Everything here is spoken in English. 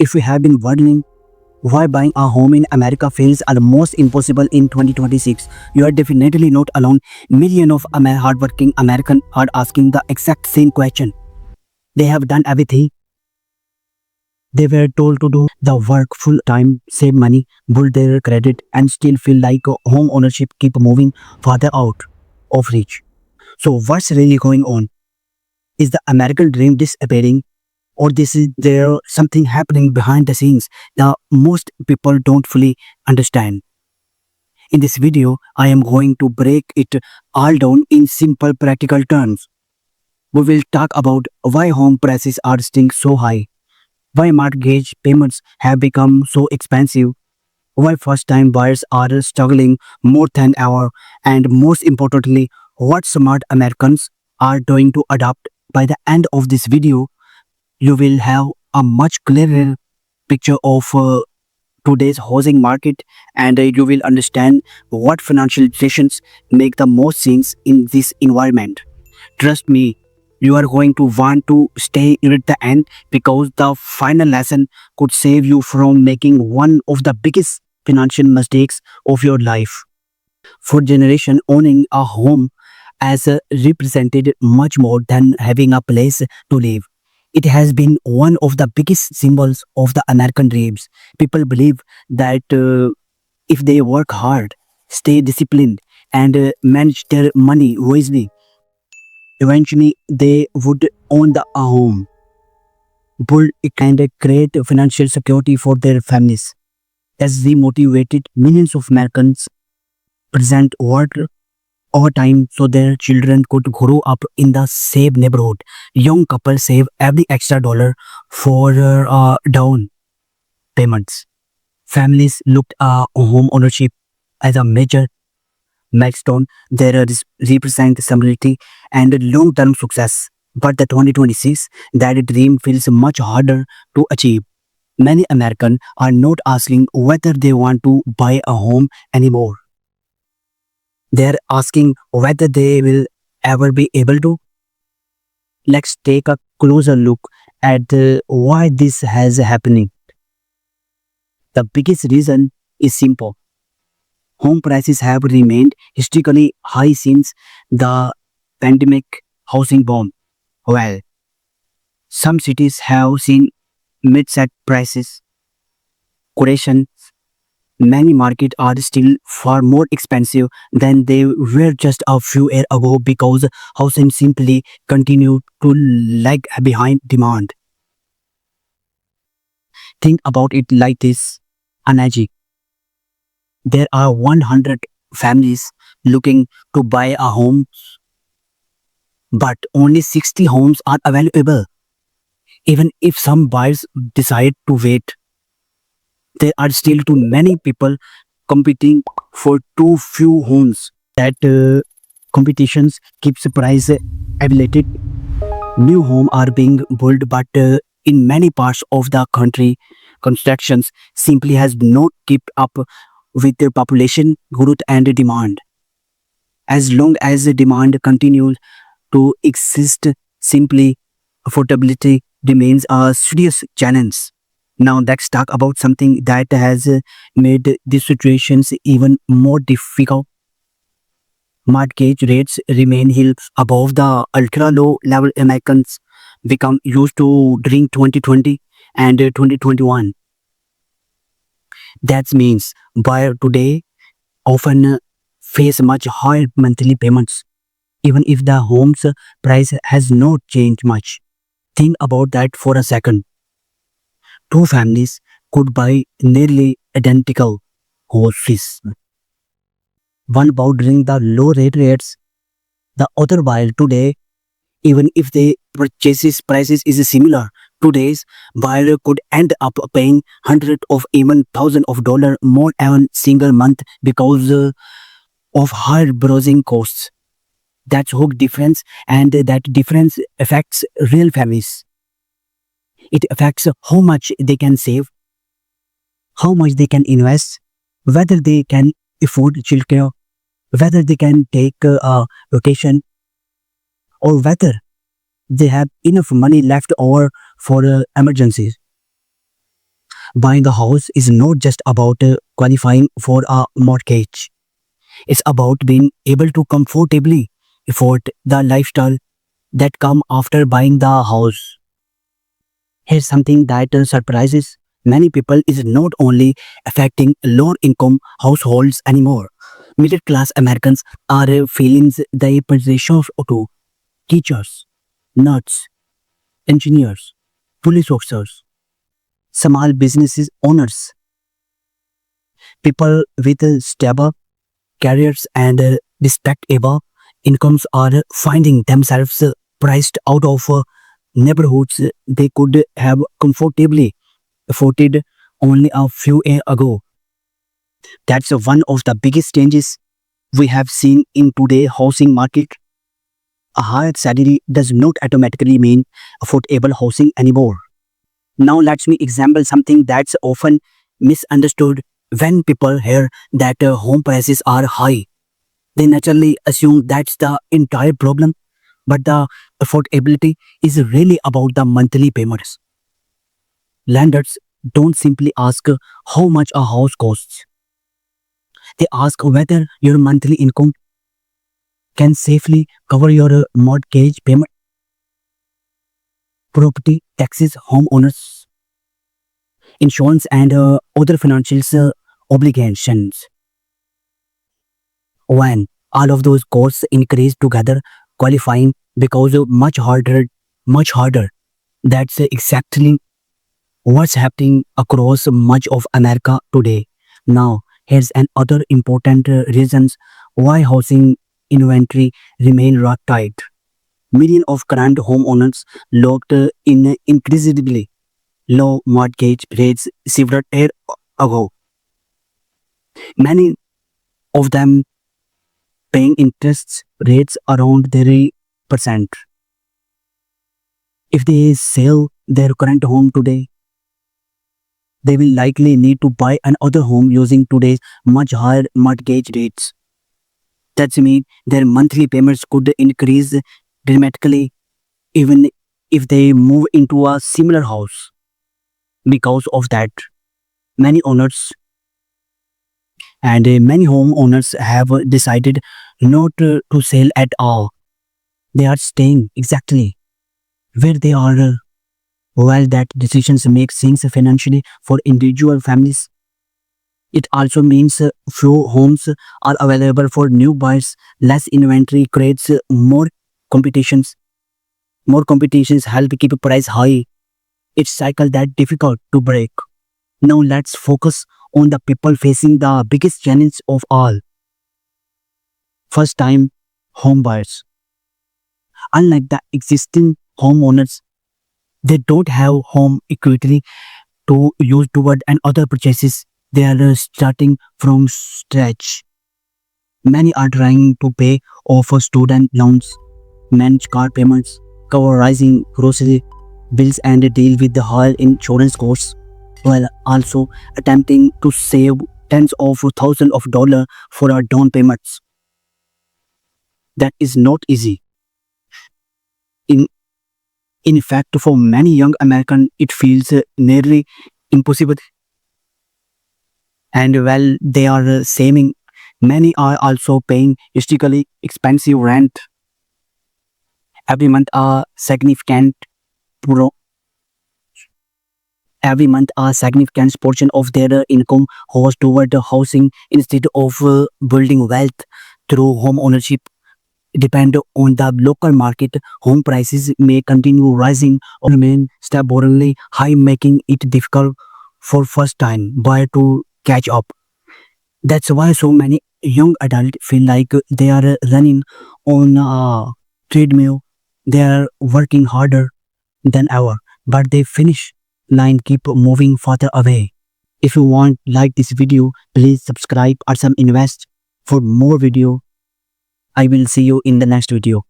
If you have been wondering why buying a home in America feels almost impossible in 2026, you are definitely not alone. Millions of hardworking Americans are asking the exact same question. They have done everything they were told to do, the work full time, save money, build their credit, and still feel like home ownership keep moving farther out of reach. So what's really going on? Is the American dream disappearing, or this is there something happening behind the scenes that most people don't fully understand? In this video, I am going to break it all down in simple practical terms. We will talk about why home prices are staying so high, why mortgage payments have become so expensive, why first time buyers are struggling more than ever, and most importantly, what smart Americans are doing to adapt. By the end of this video, you will have a much clearer picture of today's housing market, and you will understand what financial decisions make the most sense in this environment. Trust me, you are going to want to stay at the end because the final lesson could save you from making one of the biggest financial mistakes of your life. For generation, owning a home has represented much more than having a place to live. It has been one of the biggest symbols of the American dreams. People believe that if they work hard, stay disciplined, and manage their money wisely, eventually they would own a home, build it, and create financial security for their families. As we motivated millions of Americans present work overtime so their children could grow up in the same neighborhood. Young couples save every extra dollar for down payments. Families looked at home ownership as a major milestone that represent stability and long-term success. But the 2026, that dream feels much harder to achieve. Many Americans are not asking whether they want to buy a home anymore. They're asking whether they will ever be able to. Let's take a closer look at why this has happening. The biggest reason is simple. Home prices have remained historically high since the pandemic housing boom. Well, some cities have seen mid-set prices correction. Many markets are still far more expensive than they were just a few years ago because housing simply continue to lag behind demand. Think about it like this, Anaji. There are 100 families looking to buy a home, but only 60 homes are available. Even if some buyers decide to wait, there are still too many people competing for too few homes. That competitions keeps price elevated. New homes are being built, but in many parts of the country, constructions simply has not kept up with the population growth and demand. As long as the demand continues to exist, simply affordability remains a serious challenge. Now let's talk about something that has made these situations even more difficult. Mortgage rates remain held above the ultra-low level Americans become used to during 2020 and 2021. That means buyers today often face much higher monthly payments, even if the home's price has not changed much. Think about that for a second. Two families could buy nearly identical houses. One bought during the low rate rates, the other buyer today, even if the purchases prices is similar. Today's buyer could end up paying hundreds of even thousands of dollars more every single month because of higher browsing costs. That's huge difference, and that difference affects real families. It affects how much they can save, how much they can invest, whether they can afford childcare, whether they can take a vacation, or whether they have enough money left over for emergencies. Buying a house is not just about qualifying for a mortgage. It's about being able to comfortably afford the lifestyle that come after buying the house. Here's something that surprises many people is not only affecting lower income households anymore. Middle class Americans are feeling the pressure to teachers, nurses, engineers, police officers, small businesses owners, people with stable careers and respectable incomes are finding themselves priced out of neighborhoods they could have comfortably afforded only a few years ago. That's one of the biggest changes we have seen in today's housing market. A higher salary does not automatically mean affordable housing anymore. Now let me example something that's often misunderstood. When people hear that home prices are high, they naturally assume that's the entire problem, but the affordability is really about the monthly payments. Lenders don't simply ask how much a house costs. They ask whether your monthly income can safely cover your mortgage payment, property taxes, homeowners insurance, and other financial obligations. When all of those costs increase together, qualifying becomes much harder. That's exactly what's happening across much of America today. Now, here's another important reasons why housing inventory remain rock tight. Millions of current homeowners locked in increasingly low mortgage rates several years ago. Many of them paying interest rates around 3%. If they sell their current home today, they will likely need to buy another home using today's much higher mortgage rates. That means their monthly payments could increase dramatically even if they move into a similar house. Because of that, many owners many homeowners have decided not to sell at all. They are staying exactly where they are. While that decisions make sense financially for individual families, it also means few homes are available for new buyers. Less inventory creates more competitions. More competitions help keep price high. It's cycle that difficult to break. Now let's focus on the people facing the biggest challenge of all. First time home buyers. Unlike the existing homeowners, they don't have home equity to use toward and other purchases. They are starting from scratch. Many are trying to pay off student loans, manage car payments, cover rising grocery bills, and deal with the higher insurance costs, while also attempting to save tens of thousands of dollars for our down payments. That is not easy. In in fact, for many young Americans, it feels nearly impossible. And while they are saving, many are also paying historically expensive rent every month. Pro- A significant portion of their income goes toward the housing instead of building wealth through home ownership. Depend on the local market, home prices may continue rising or remain stubbornly high, making it difficult for first-time buyer to catch up. That's why so many young adults feel like they are running on a treadmill. They are working harder than ever, but they finish line keep moving further away. If you want like this video, please subscribe or some invest for more video. I will see you in the next video.